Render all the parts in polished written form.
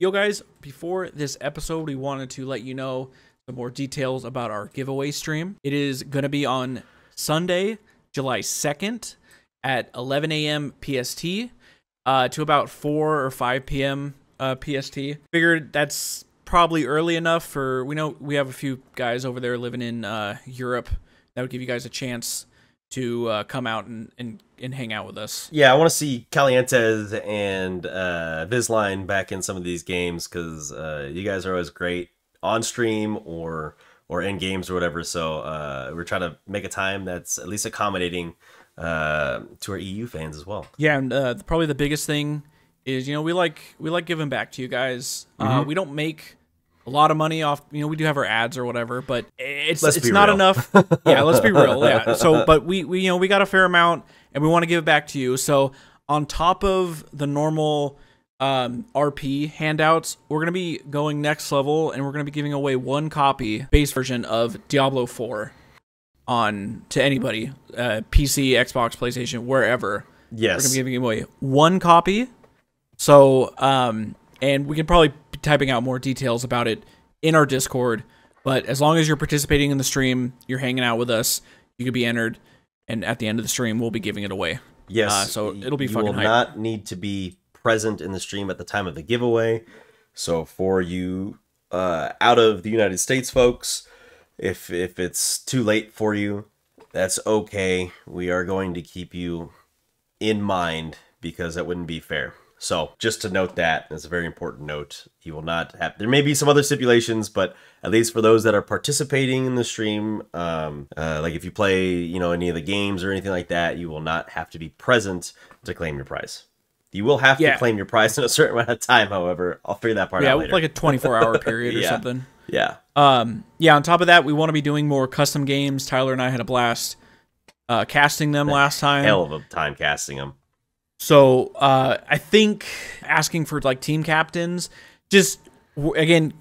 Yo guys, before this episode, we wanted to let you know some more details about our giveaway stream. It is going to be on Sunday, July 2nd at 11 a.m. PST to about 4 or 5 p.m. PST. Figured that's probably early enough for, we know we have a few guys over there living in Europe. That would give you guys a chance to come out and hang out with us. Yeah, I want to see Calientes and Visline back in some of these games because you guys are always great on stream or in games or whatever. So we're trying to make a time that's at least accommodating to our EU fans as well. Yeah, and probably the biggest thing is, you know, we like giving back to you guys. We don't make a lot of money off, you know, we do have our ads or whatever, but it's not enough. Yeah, let's be real. Yeah. So, but we you know, we got a fair amount and we want to give it back to you. So on top of the normal RP handouts, we're going to be going next level and we're going to be giving away one copy base version of Diablo 4 to anybody, PC, Xbox, PlayStation, wherever. Yes. We're going to be giving away one copy. So, and we can probably be typing out more details about it in our Discord, but as long as you're participating in the stream, you're hanging out with us, you could be entered, and at the end of the stream, we'll be giving it away. Yes. So it'll be fucking hype. You will not need to be present in the stream at the time of the giveaway. So for you out of the United States folks, if it's too late for you, that's okay. We are going to keep you in mind because that wouldn't be fair. So just to note that, it's a very important note. You will not have, there may be some other stipulations, but at least for those that are participating in the stream, like if you play, you know, any of the games or anything like that, you will not have to be present to claim your prize. You will have to claim your prize in a certain amount of time, however. I'll figure that part out later. Like a 24-hour period or something. Yeah. Yeah, on top of that, we want to be doing more custom games. Tyler and I had a blast casting them last time. Hell of a time casting them. So I think asking for like team captains, just come in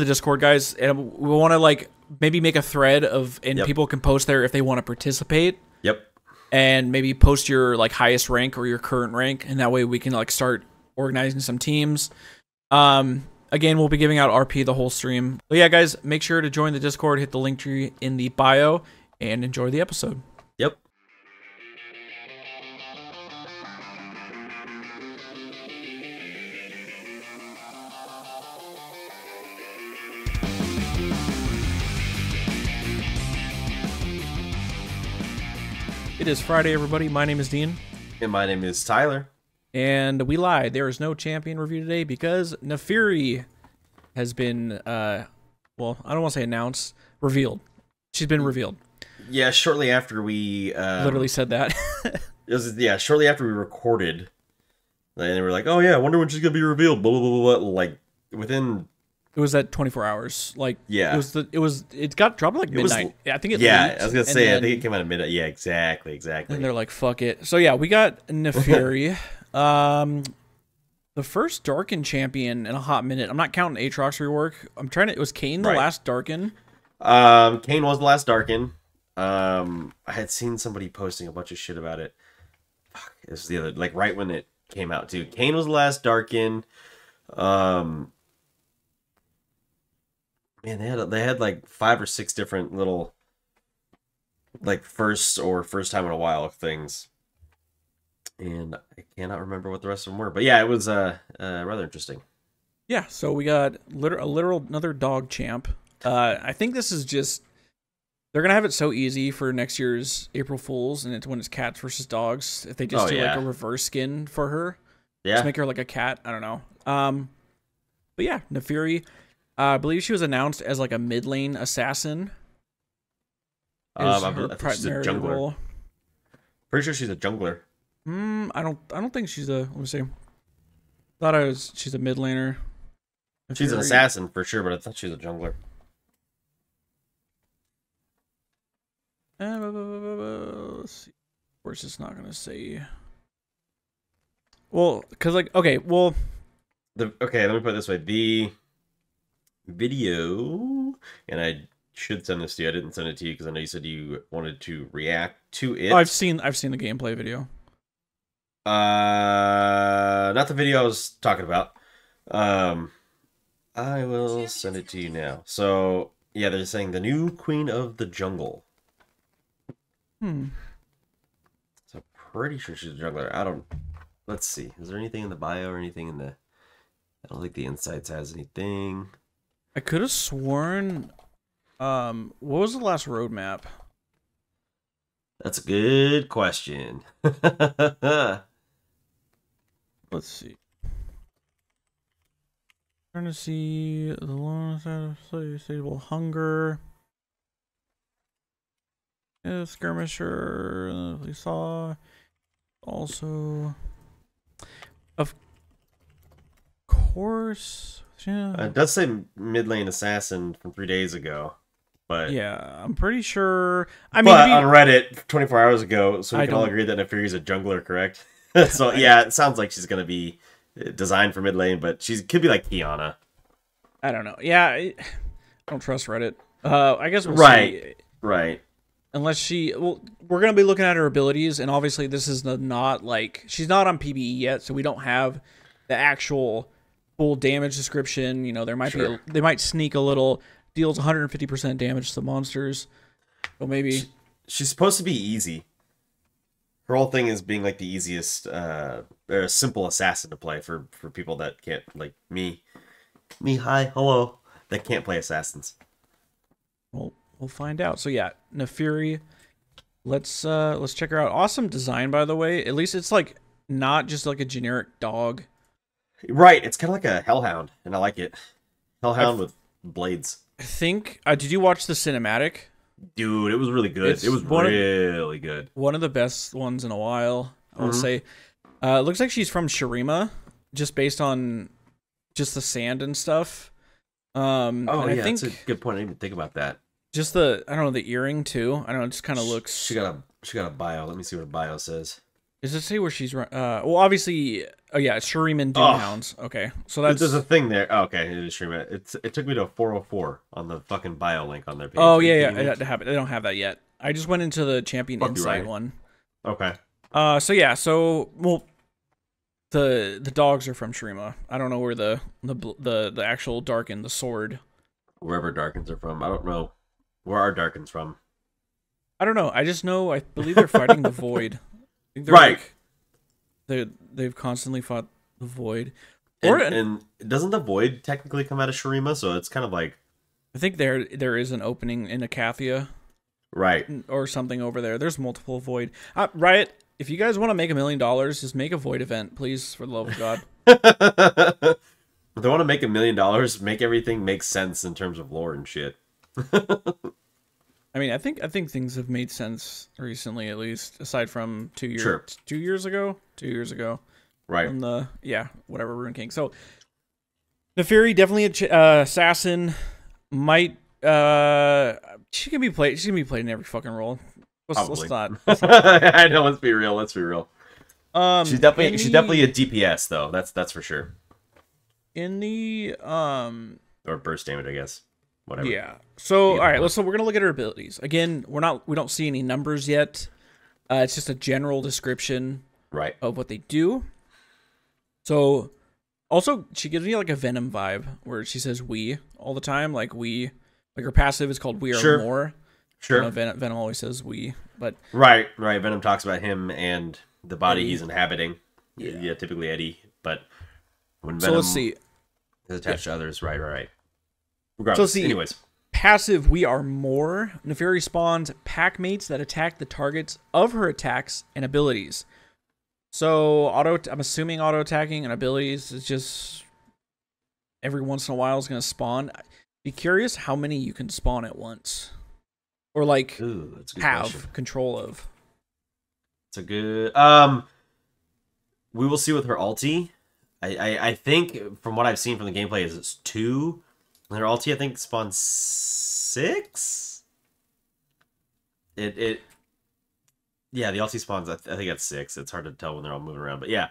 the Discord, guys, and we want to like maybe make a thread and people can post there if they want to participate. Yep. And maybe post your like highest rank or your current rank, and that way we can like start organizing some teams. Again, we'll be giving out RP the whole stream. But yeah, guys, make sure to join the Discord, hit the link tree in the bio, and enjoy the episode. Yep. It is Friday, everybody. My name is Dean. And my name is Tyler. And we lied. There is no champion review today because Naafiri has been, well, I don't want to say announced, revealed. She's been revealed. Yeah, shortly after we... literally said that. Shortly after we recorded. And they were like, oh yeah, I wonder when she's going to be revealed. Blah, blah, blah, blah. Like, within... It was at 24 hours. Like, yeah. It got dropped at like midnight. I think it leaked, I was going to say, I think it came out at midnight. Yeah, exactly. And they're like, fuck it. So yeah, we got Naafiri. The first Darkin champion in a hot minute. I'm not counting Aatrox rework. It was Kayn the last Darkin? Kayn was the last Darkin. I had seen somebody posting a bunch of shit about it. Fuck, this was the other, like right when it came out too. Kayn was the last Darkin. Man, they had like 5 or 6 different little like first time in a while things. And I cannot remember what the rest of them were. But yeah, it was rather interesting. Yeah, so we got another dog champ. I think this is just, they're going to have it so easy for next year's April Fools, and it's when it's cats versus dogs. If they just do like a reverse skin for her. Yeah. Just make her like a cat. I don't know. But yeah, Naafiri. I believe she was announced as like a mid lane assassin. I think she's a jungler. Role. Pretty sure she's a jungler. I don't think she's a. Let me see. She's a mid laner. She's an assassin for sure, but I thought she was a jungler. Let's see. Of course, it's not gonna say. Well, because like okay, well. Okay, let me put it this way: the video, and I should send this to you. I didn't send it to you because I know you said you wanted to react to it. Oh, I've seen the gameplay video. Not the video I was talking about. I will send it to you now. So, yeah, they're saying the new queen of the jungle. Hmm. So I'm pretty sure she's a jungler. I don't... Let's see. Is there anything in the bio or anything in the... I don't think the Insights has anything. I could have sworn... what was the last roadmap? That's a good question. Let's see. Trying to see the long stable hunger. Yeah, skirmisher. We saw also, of course. Yeah. It does say mid lane assassin from 3 days ago, but yeah, I'm pretty sure. I mean, on Reddit 24 hours ago, so we can all agree that Naafiri is a jungler, correct? So yeah, it sounds like she's gonna be designed for mid lane, but she could be like Kiana. I don't know. Yeah, I don't trust Reddit. I guess we'll see. Right. Unless she, well, we're gonna be looking at her abilities, and obviously this is not like she's not on PBE yet, so we don't have the actual full damage description. You know, there might be they might sneak a little, deals 150% damage to monsters. So maybe she's supposed to be easy. Her whole thing is being like the easiest, or a simple assassin to play for people that can't, like me. Hi, hello. That can't play assassins. Well, we'll find out. So yeah, Naafiri. Let's check her out. Awesome design, by the way. At least it's like not just like a generic dog. Right. It's kind of like a hellhound, and I like it. Hellhound with blades. I think. Did you watch the cinematic? Dude, it was really good. It was really good. One of the best ones in a while, I will say. It looks like she's from Shurima, just based on just the sand and stuff. Oh yeah, that's a good point. I didn't even think about that. Just the, I don't know, the earring too. I don't know, it just kind of looks. She got a bio. Let me see what her bio says. Does it say where she's? Well, obviously, oh yeah, it's Shuriman Doomhounds. Okay, so that's. There's a thing there. Oh, okay, it is Shurima. It took me to 404 on the fucking bio link on their page. Oh yeah, I don't have that yet. I just went into the Champion Insight one. Okay. So yeah, well, the dogs are from Shurima. I don't know where the actual Darken, the sword. Wherever Darkens are from, I don't know. Where are Darkens from? I don't know. I just know. I believe they're fighting the Void. Right. They've constantly fought the Void. And doesn't the Void technically come out of Shurima? So it's kind of like. I think there is an opening in Acathia. Right. Or something over there. There's multiple Void. Riot, if you guys want to make $1 million, just make a Void event, please, for the love of God. If they want to make $1 million, make everything make sense in terms of lore and shit. I mean, I think things have made sense recently, at least, aside from 2 years. Sure. 2 years ago. Right. From the whatever Rune King. So Naafiri, definitely a assassin. Might she can be played. She can be played in every fucking role. Let's not. I know. Let's be real. She's definitely a DPS though. That's for sure. In the or burst damage, I guess. Whatever. Yeah. So all right. So we're gonna look at her abilities again. We don't see any numbers yet. It's just a general description. Right. Of what they do. So, also, she gives me like a Venom vibe where she says "we" all the time, like her passive is called "We Are More." Sure. Venom always says "we," but right. Venom talks about him and the body he's inhabiting. Yeah, typically Eddie, but when Venom let's see. is attached to others, right. Regardless, anyways. Passive "We Are More." Naafiri spawns pack mates that attack the targets of her attacks and abilities. So I'm assuming auto attacking and abilities is just every once in a while is going to spawn. Be curious how many you can spawn at once, or like have control of. It's a good. We will see with her ulti. I think from what I've seen from the gameplay is it's 2. And her ulti I think spawns 6. Yeah, the ulti spawns, I think that's 6. It's hard to tell when they're all moving around. But yeah.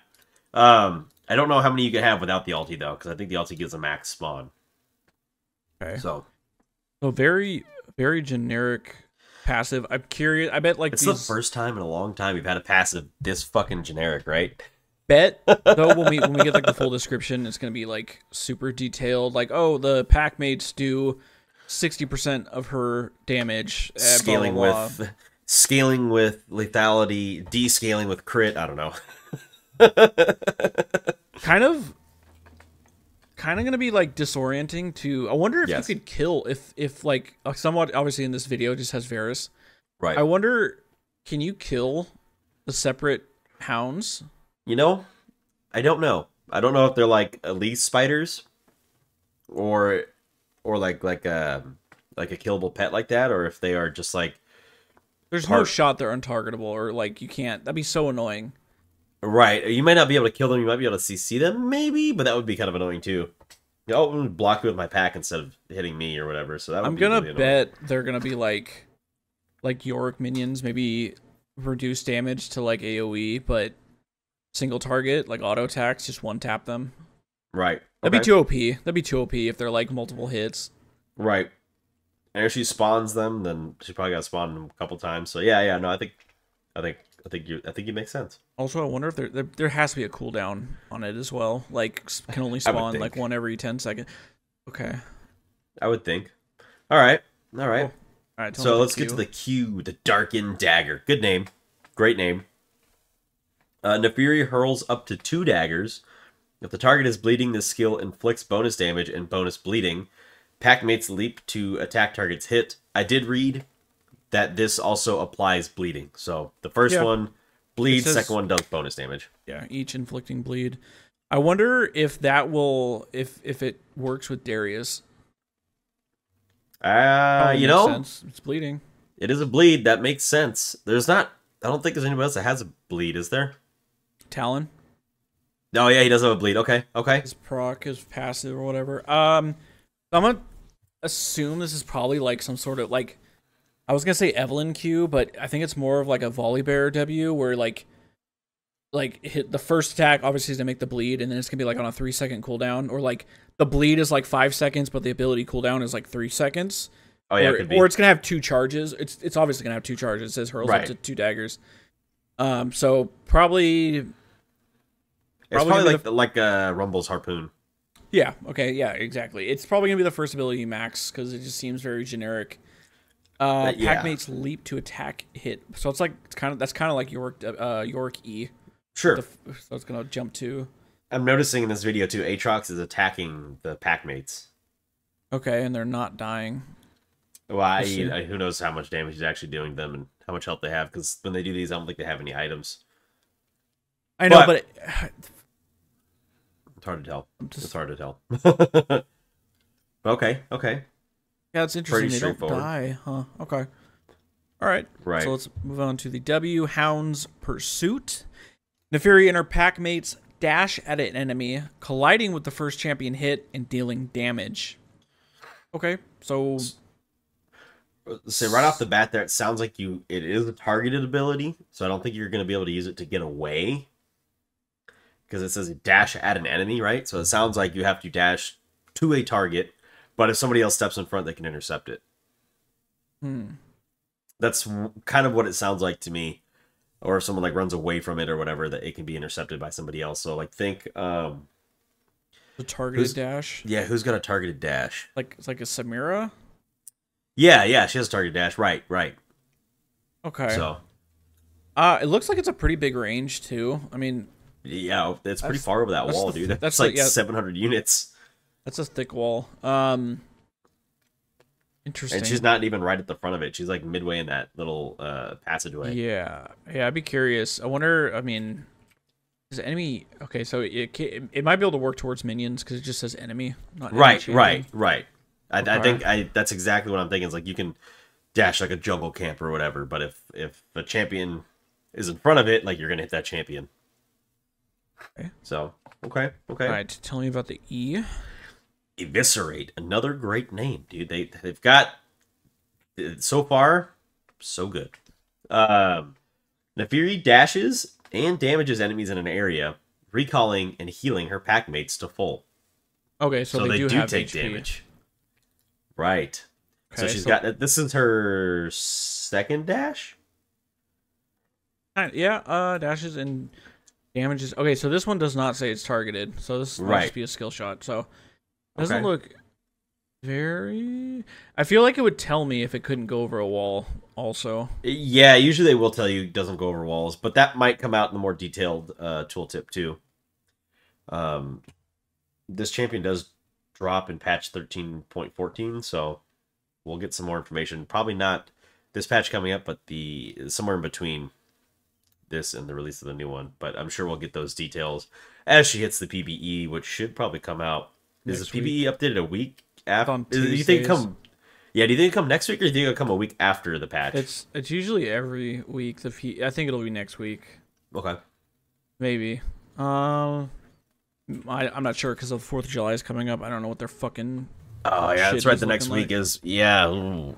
I don't know how many you can have without the ulti, though. Because I think the ulti gives a max spawn. Okay. So very, very generic passive. I'm curious. I bet like it's the first time in a long time we've had a passive this fucking generic, right? bet though when we get like the full description, it's gonna be like super detailed. Like, oh, the pack mates do 60% of her damage. Scaling blah, blah, blah. scaling with lethality, descaling with crit. I don't know. kind of gonna be like disorienting to. I wonder if Yes. you could kill if like somewhat obviously in this video it just has Varus. Right. I wonder, can you kill the separate hounds? You know, I don't know. I don't know if they're like elite spiders, or like a killable pet like that, or if they are just like. There's no shot they're untargetable, or like you can't. That'd be so annoying. Right. You might not be able to kill them. You might be able to CC them, maybe, but that would be kind of annoying too. Oh, block me with my pack instead of hitting me or whatever. So that would I'm be gonna really bet they're gonna be like Yorick minions, maybe reduce damage to like AoE, but single target, like auto attacks, just one tap them. Right. That'd be too OP. That'd be too OP if they're like multiple hits. Right. And if she spawns them, then she probably got spawned a couple times. So yeah. No, I think you make sense. Also, I wonder if there has to be a cooldown on it as well. Like, can only spawn like one every 10 seconds. Okay. I would think. All right. Cool. All right. So let's get to the Q, the Darkened Dagger. Good name. Great name. Naafiri hurls up to 2 daggers. If the target is bleeding, this skill inflicts bonus damage and bonus bleeding. Packmates leap to attack targets hit. I did read that this also applies bleeding. So the first one bleeds, second one does bonus damage. Yeah, each inflicting bleed. I wonder if that will if it works with Darius. You know, sense. It's bleeding. It is a bleed. That makes sense. I don't think there's anybody else that has a bleed, is there? Talon. Oh yeah, he does have a bleed. Okay. His proc is passive or whatever. I'm gonna assume this is probably like some sort of like, I was gonna say Evelyn Q, but I think it's more of like a volley bear W where like hit the first attack obviously is gonna make the bleed, and then it's gonna be like on a 3-second cooldown, or like the bleed is like 5 seconds, but the ability cooldown is like 3 seconds. Oh yeah, or it's gonna have 2 charges. It's obviously gonna have 2 charges. It says hurls up to 2 daggers. So probably. It's probably like Rumble's harpoon. Yeah. Okay. Yeah. Exactly. It's probably gonna be the first ability max because it just seems very generic. Packmates leap to attack hit, so that's kind of like Yorick E. Sure. So it's gonna jump to. I'm noticing in this video too, Aatrox is attacking the Packmates. Okay, and they're not dying. Well, who knows how much damage he's actually doing them and how much health they have? Because when they do these, I don't think they have any items. I know, but it's hard to tell. It's hard to tell. Okay. Yeah, it's interesting. They don't die, huh? Okay. All right. Right. So let's move on to the W Hound's Pursuit. Naafiri and her pack mates dash at an enemy, colliding with the first champion hit and dealing damage. Okay, so right off the bat there, it sounds like it is a targeted ability, so I don't think you're going to be able to use it to get away. Because it says dash at an enemy, right? So it sounds like you have to dash to a target, but if somebody else steps in front, they can intercept it. That's kind of what it sounds like to me. Or if someone like runs away from it or whatever, that it can be intercepted by somebody else. So like think the targeted dash. Yeah, who's got a targeted dash? Like it's like a Samira? Yeah, she has a targeted dash. Right. Okay. So it looks like it's a pretty big range too. I mean, yeah, it's pretty far over that wall, dude. That's like 700 units. That's a thick wall. Interesting. And she's not even right at the front of it. She's like midway in that little passageway. Yeah, I'd be curious. I wonder. I mean, is the enemy okay? So it might be able to work towards minions because it just says enemy, not right. Enemy Right. I think that's exactly what I'm thinking. It's like you can dash like a jungle camp or whatever, but if a champion is in front of it, like you're gonna hit that champion. Okay. So okay. All right, tell me about the E. Eviscerate, another great name, dude. They've got so far so good. Naafiri dashes and damages enemies in an area, recalling and healing her packmates to full. Okay, so they do take HP. damage. Right. Okay, so she's got this is her second dash. Yeah, dashes and Damages. Okay, so this one does not say it's targeted. So this might just Right. be a skill shot. So it doesn't Okay. look very. I feel like it would tell me if it couldn't go over a wall. Also, Yeah, usually they will tell you it doesn't go over walls, but that might come out in the more detailed tooltip too. Um, this champion does drop in patch 13.14, so we'll get some more information. Probably not this patch coming up, but the somewhere in between this and the release of the new one. But I'm sure we'll get those details as she hits the PBE, which should probably come out. Is next the PBE week updated a week it's after? on Do you think it Tuesdays. come? Yeah, do you think it come next week, or do you think it'll come a week after the patch? It's usually every week. I think it'll be next week, Okay. maybe. I'm not sure because the 4th of July is coming up. I don't know what their fucking Oh yeah, that's shit right. is The next looking week like. is yeah. Well,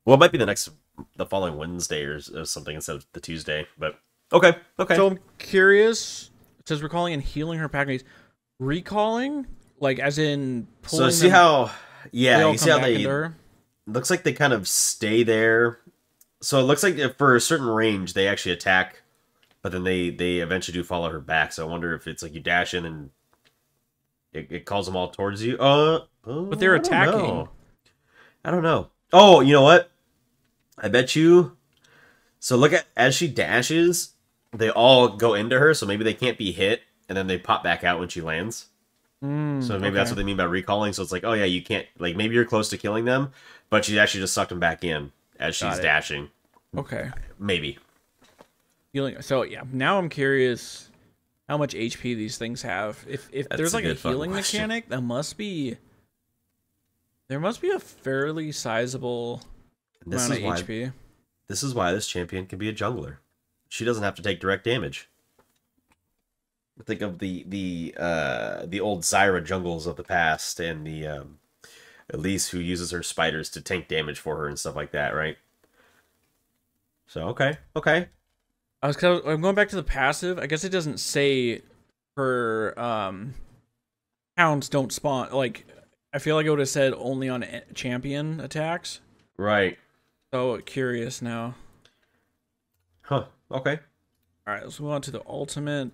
it might be the following Wednesday or something instead of the Tuesday. But okay, okay. So I'm curious. It says recalling and healing her pack. Recalling, like as in So pulling see them. how They all you see come how back they into her. looks like they kind of stay there. So it looks like for a certain range they actually attack, but then they eventually do follow her back. So I wonder if it's like you dash in and it calls them all towards you. But they're I don't attacking. know. I don't know. Oh, you know what? I bet you. So look at as she dashes, they all go into her. So maybe they can't be hit, and then they pop back out when she lands. So maybe that's Okay. what they mean by recalling. So it's like, oh yeah, you can't like maybe you're close to killing them, but she actually just sucked them back in as she's Got it. dashing. Okay. Maybe. Healing. So yeah, now I'm curious how much HP these things have. If That's there's a like a good fucking healing question. mechanic, there must be a fairly sizable This amount is of why HP. this champion can be a jungler. She doesn't have to take direct damage. Think of the old Zyra jungles of the past and the Elise who uses her spiders to tank damage for her and stuff like that, right? So okay. I'm going back to the passive. I guess it doesn't say her hounds don't spawn. Like I feel like it would have said only on champion attacks. Right. So curious now. Huh. Okay. All right, let's move on to the ultimate.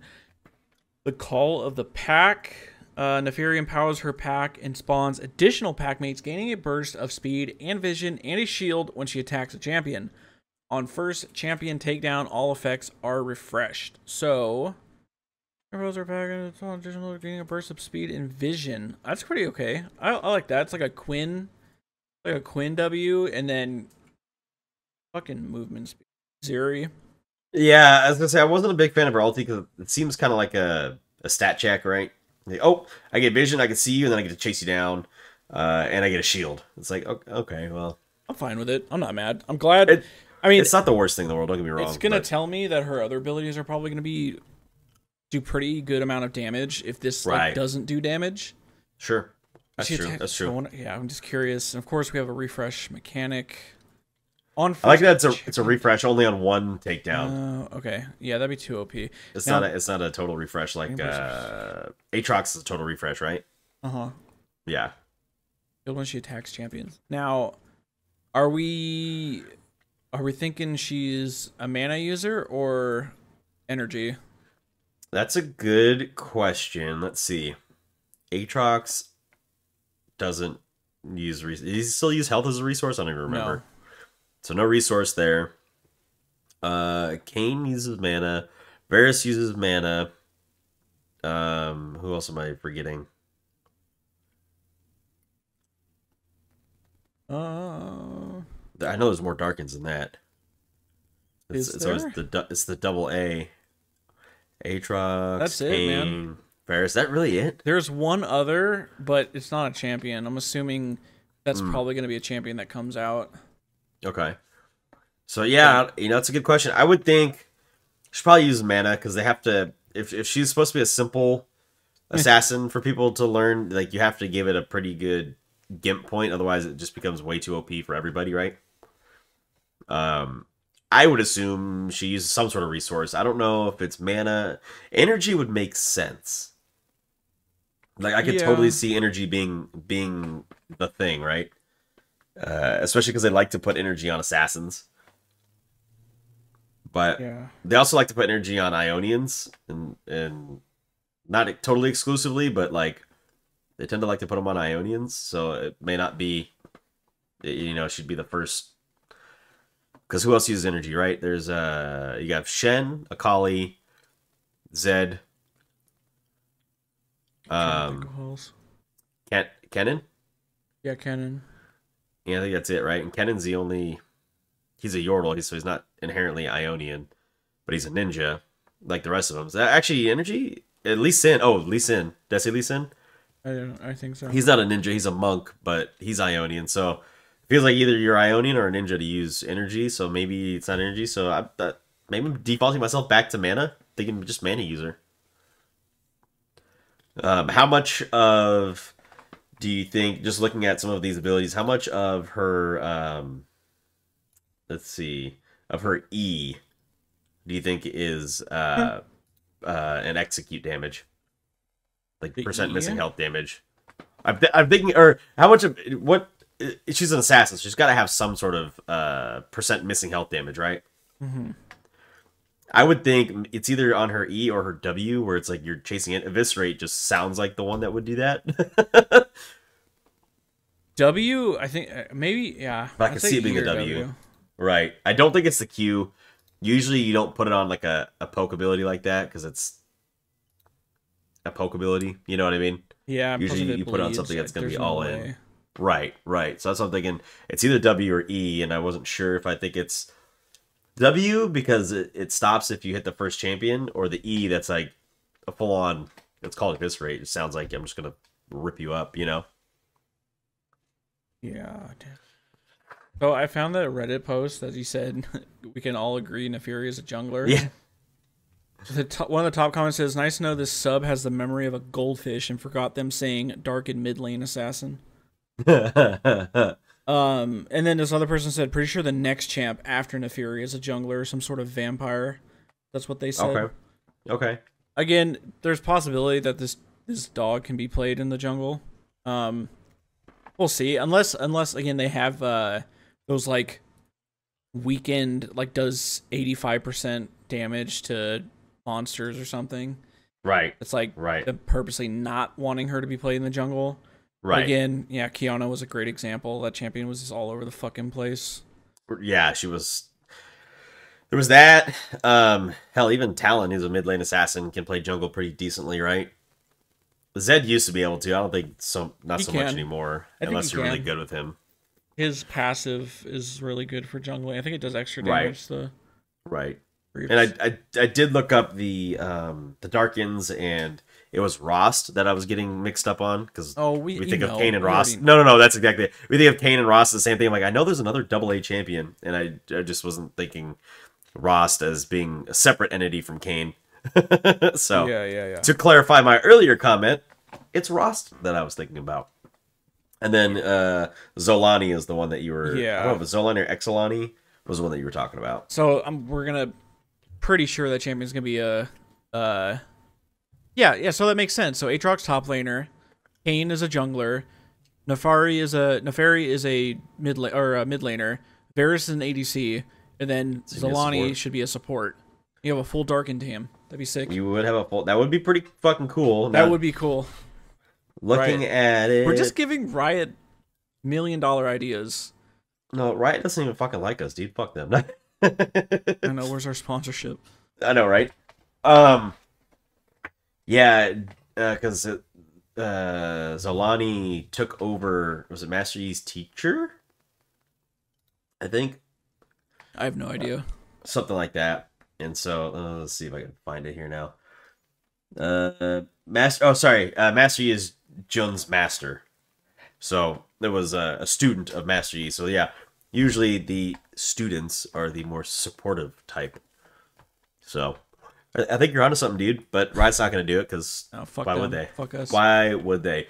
The Call of the Pack. Naafiri empowers her pack and spawns additional pack mates, gaining a burst of speed and vision and a shield when she attacks a champion. On first champion takedown, all effects are refreshed. So, empowers her pack and spawns additional, gaining a burst of speed and vision. That's pretty okay. I like that. It's like a Quinn W, and then fucking movement speed. Zeri. Yeah, I was gonna say I wasn't a big fan of her ulti because it seems kind of like a stat check, right? Like, oh, I get vision, I can see you, and then I get to chase you down, and I get a shield. It's like okay, well, I'm fine with it. I'm not mad. I'm glad. it, I mean, it's not the worst thing in the world. Don't get me wrong. it's gonna but- tell me that her other abilities are probably gonna do pretty good amount of damage if this like Right. doesn't do damage. Sure, that's She true. attack- That's so I true. wanna- yeah, I'm just curious. And of course, we have a refresh mechanic. On I like that first it's a refresh only on one takedown. Okay, yeah, that'd be too OP. It's Now- not a total refresh like Aatrox is a total refresh, right? Uh-huh. Yeah. Good when she attacks champions. Now, are we thinking she's a mana user or energy? That's a good question. Let's see. Aatrox doesn't use he still use health as a resource? I don't even remember. No. So no resource there. Kane uses mana. Varus uses mana. Who else am I forgetting? I know there's more Darkins than that. It's always it's the double A. Aatrox. That's it, Kane, man. Varus. That really it? There's one other, but it's not a champion. I'm assuming that's Hmm. probably going to be a champion that comes out. Okay. So yeah, it's a good question. I would think she probably uses mana because they have to. If she's supposed to be a simple assassin for people to learn, like you have to give it a pretty good gimp point. Otherwise, it just becomes way too OP for everybody, right? I would assume she uses some sort of resource. I don't know if it's mana. Energy would make sense. Like I could Yeah. totally see energy being the thing, right? Especially because they like to put energy on assassins. But Yeah. they also like to put energy on Ionians, and not totally exclusively, but like they tend to like to put them on Ionians. So it may not be, she'd be the first. Because who else uses energy, right? There's you have Shen, Akali, Zed, Trying to think of who else. Kennen. Yeah, Kennen. Yeah, I think that's it, right? And Kennen's the only. He's a Yordle, so he's not inherently Ionian, but he's a ninja, like the rest of them. Is that actually energy? Lee Sin. Oh, Lee Sin. Did I say Lee Sin? I think so. He's not a ninja. He's a monk, but he's Ionian. So it feels like either you're Ionian or a ninja to use energy. So maybe it's not energy. So maybe I'm defaulting myself back to mana, thinking just mana user. How much of do you think, just looking at some of these abilities, how much of her, let's see, of her E do you think is an execute damage? Like The percent E? missing health damage. I'm thinking, or how much of what? She's an assassin. So she's got to have some sort of percent missing health damage, right? Mm-hmm. I would think it's either on her E or her W, where it's like you're chasing it. Eviscerate just sounds like the one that would do that. W, I think maybe, yeah. But I can see it being a W. Right. I don't think it's the Q. Usually you don't put it on like a poke ability like that because it's a poke ability. You know what I mean? Yeah. Usually you put it on something that's going to be all in. Right. So that's what I'm thinking. It's either W or E, and I wasn't sure if I think it's W because it stops if you hit the first champion, or the E that's like a full-on, it's called Eviscerate. It sounds like I'm just going to rip you up, you know? Yeah. So I found that Reddit post that he said we can all agree Naafiri is a jungler. Yeah. One of the top comments says, "Nice to know this sub has the memory of a goldfish and forgot them saying dark and mid lane assassin." And then this other person said, "Pretty sure the next champ after Naafiri is a jungler, some sort of vampire." That's what they said. Okay. Again, there's possibility that this dog can be played in the jungle. We'll see. Unless again they have those like weekend, like does 85% damage to monsters or something. Right. It's like them purposely not wanting her to be played in the jungle. Right. But again, yeah, Kiana was a great example. That champion was just all over the fucking place. Yeah, she was. There was that. Hell, even Talon, who's a mid lane assassin, can play jungle pretty decently, right? Zed used to be able to. I don't think not so much anymore, unless you're really good with him. His passive is really good for jungling. I think it does extra damage. Right. And I did look up the Darkins, and it was Rost that I was getting mixed up on because we think of Kayn and Rost. No, that's exactly it. We think of Kayn and Rost the same thing. I'm like, I know there's another AA champion, and I just wasn't thinking Rost as being a separate entity from Kayn. So yeah. To clarify my earlier comment, it's Rost that I was thinking about. And then Zolani is the one that you were. Yeah. I don't know if it's Zolani or Exolani was the one that you were talking about. So we're gonna pretty sure that champion's gonna be a yeah. So that makes sense. So Aatrox top laner, Kayn is a jungler, Naafiri is a mid laner, Varus is an ADC, and then Zolani should be a support. You have a full Darkin team. That'd be sick. You would have a full. That would be pretty fucking cool. That would be cool. Looking at it, we're just giving Riot $1 million ideas. No, Riot doesn't even fucking like us, dude. Fuck them. I know. Where's our sponsorship? I know, right? Yeah, because Zolani took over. Was it Master Yi's teacher? I think. I have no idea. Something like that. And so let's see if I can find it here now. Master Yi is Jun's master. So there was a student of Master Yi. So yeah, usually the students are the more supportive type. So I think you're onto something, dude. But Riot's not going to do it because why would they? Fuck us. Why would they?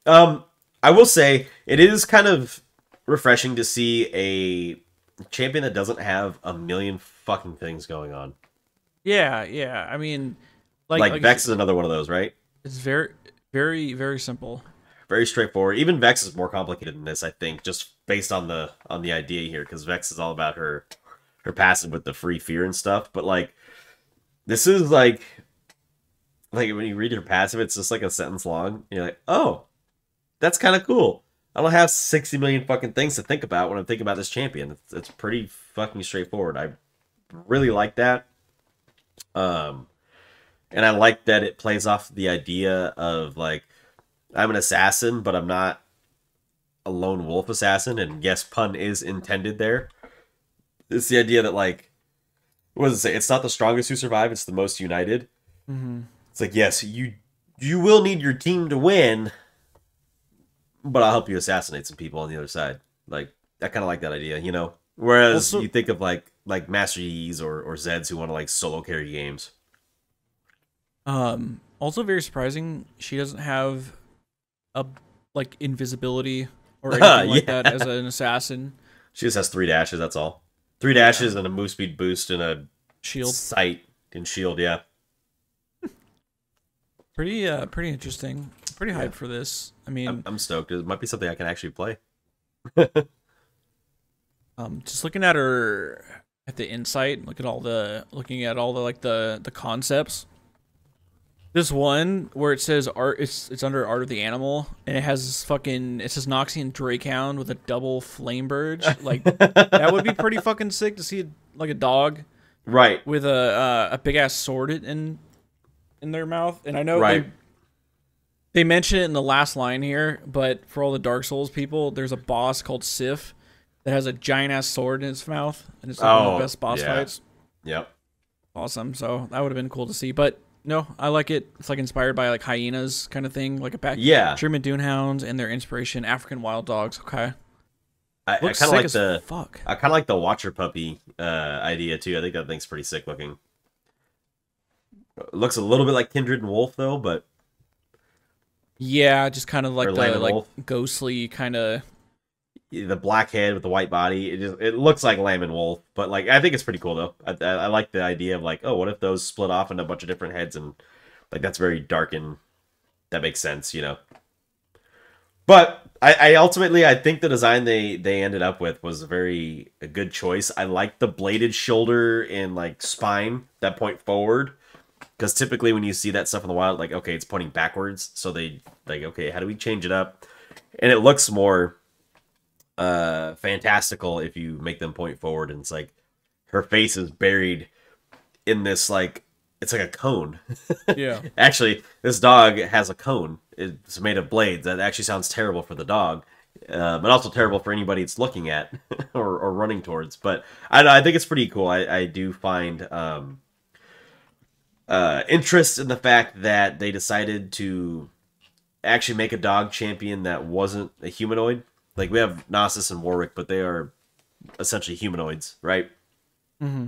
I will say it is kind of refreshing to see a champion that doesn't have a million fucking things going on. Yeah. I mean, like Vex is another one of those, right? It's very, very, very simple. Very straightforward. Even Vex is more complicated than this, I think, just based on the idea here, because Vex is all about her her passive with the free fear and stuff. But like, this is like when you read her passive, it's just like a sentence long. And you're like, oh, that's kind of cool. I don't have 60 million fucking things to think about when I'm thinking about this champion. It's pretty fucking straightforward. I really like that. And I like that it plays off the idea of like, I'm an assassin, but I'm not a lone wolf assassin. And yes, pun is intended there. It's the idea that like, what does it say? It's not the strongest who survive, it's the most united. Mm-hmm. It's like, yes, you will need your team to win, but I'll help you assassinate some people on the other side. Like, I kind of like that idea, you know? Whereas also, you think of like Master Yi's or Zeds who want to like solo carry games. Also very surprising, she doesn't have a like invisibility or anything like that as an assassin. She just has 3 dashes, that's all. 3 dashes and a move speed boost and a shield. Sight and shield, yeah. Pretty interesting. Pretty hyped for this. I mean, I'm stoked. It might be something I can actually play. Just looking at her at the insight, looking at all the like the concepts. This one where it says art, it's under art of the animal, and it has this it says Noxian Drakehound with a double flame burge. Like that would be pretty fucking sick to see like a dog, right, with a big ass sword in their mouth. And I know they mention it in the last line here, but for all the Dark Souls people, there's a boss called Sif that has a giant ass sword in its mouth, and it's like one of the best boss fights. Yep, awesome. So that would have been cool to see, but. No, I like it. It's like inspired by like hyenas kind of thing, like a pack. Yeah, German Doonhounds and their inspiration, African wild dogs. Okay, I kind of like I kind of like the Watcher puppy idea too. I think that thing's pretty sick looking. It looks a little bit like Kindred and Wolf though, but yeah, just kind of like the like ghostly kind of. The black head with the white body, it looks like Lamb and Wolf, but like I think it's pretty cool though. I like the idea of like, oh, what if those split off into a bunch of different heads, and like that's very dark and that makes sense, you know. But I ultimately I think the design they ended up with was a good choice. I like the bladed shoulder and like spine that point forward, because typically when you see that stuff in the wild, like okay, it's pointing backwards, so they like okay, how do we change it up? And it looks more fantastical if you make them point forward, and it's like her face is buried in this like it's like a cone. Yeah. Actually, this dog has a cone. It's made of blades. That actually sounds terrible for the dog, but also terrible for anybody it's looking at or running towards. But I think it's pretty cool. I do find interest in the fact that they decided to actually make a dog champion that wasn't a humanoid. Like, we have Nasus and Warwick, but they are essentially humanoids, right? Mm-hmm.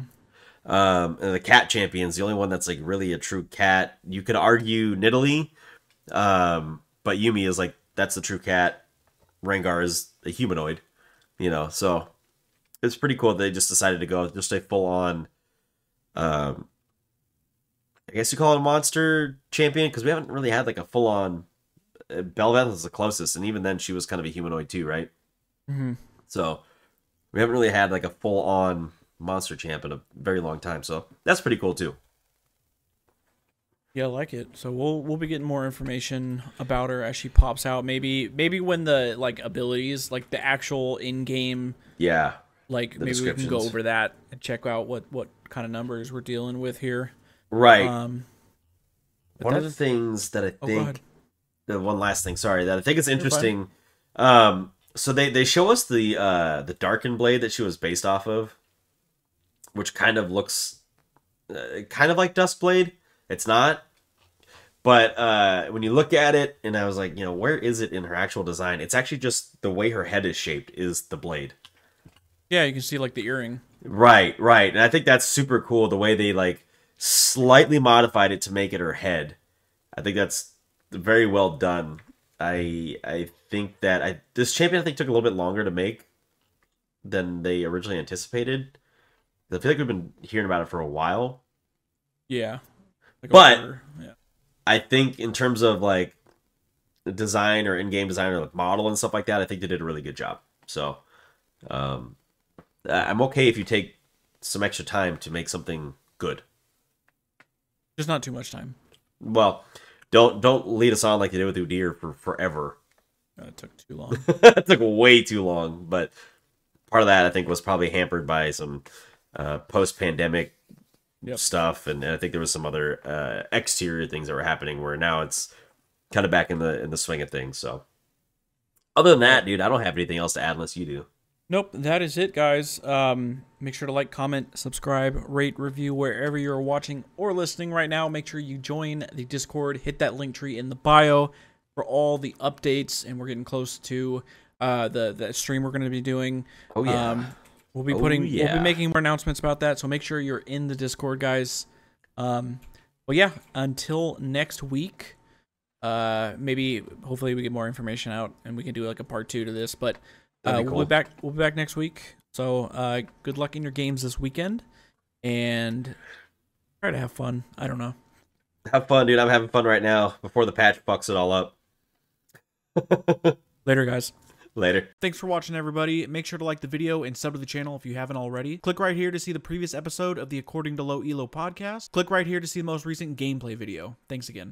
And the cat champion's the only one that's, like, really a true cat. You could argue Nidalee, but Yuumi is, like, that's the true cat. Rengar is a humanoid, you know? So, it's pretty cool they just decided to go just a full-on, I guess you call it a monster champion, because we haven't really had, like, a full-on... Bel'Veth is the closest, and even then she was kind of a humanoid too, right? Mm-hmm. So we haven't really had like a full-on monster champ in a very long time, so that's pretty cool too. Yeah, I like it. So we'll be getting more information about her as she pops out. Maybe when the like abilities, like the actual in-game, like maybe we can go over that and check out what kind of numbers we're dealing with here. Right. One of the things that I think. One last thing, sorry, that I think is interesting. So they show us the Darkened blade that she was based off of, which kind of looks kind of like Duskblade. It's not, but when you look at it, and I was like, you know, where is it in her actual design? It's actually just the way her head is shaped is the blade. Yeah, you can see like the earring. Right, and I think that's super cool. The way they like slightly modified it to make it her head. I think that's very well done. I think that this champion I think took a little bit longer to make than they originally anticipated. I feel like we've been hearing about it for a while. Yeah. But I think in terms of like the design or in-game design or like model and stuff like that, I think they did a really good job. So I'm okay if you take some extra time to make something good. Just not too much time. Well, don't lead us on like they did with Udyr for forever. It took too long. It took way too long, but part of that I think was probably hampered by some post-pandemic stuff, and I think there was some other exterior things that were happening where now it's kind of back in the swing of things. So, other than that, dude, I don't have anything else to add unless you do. Nope, that is it, guys. Make sure to like, comment, subscribe, rate, review wherever you're watching or listening right now. Make sure you join the Discord. Hit that link tree in the bio for all the updates, and we're getting close to the stream we're going to be doing. Oh yeah. We'll be making more announcements about that, so make sure you're in the Discord, guys. Well, yeah, until next week. Hopefully we get more information out and we can do like a part 2 to this, but cool. We'll be back next week. So good luck in your games this weekend, and try to have fun. I don't know. Have fun, dude. I'm having fun right now before the patch fucks it all up. Later, guys. Later. Thanks for watching, everybody. Make sure to like the video and sub to the channel if you haven't already. Click right here to see the previous episode of the According to Low Elo podcast. Click right here to see the most recent gameplay video. Thanks again.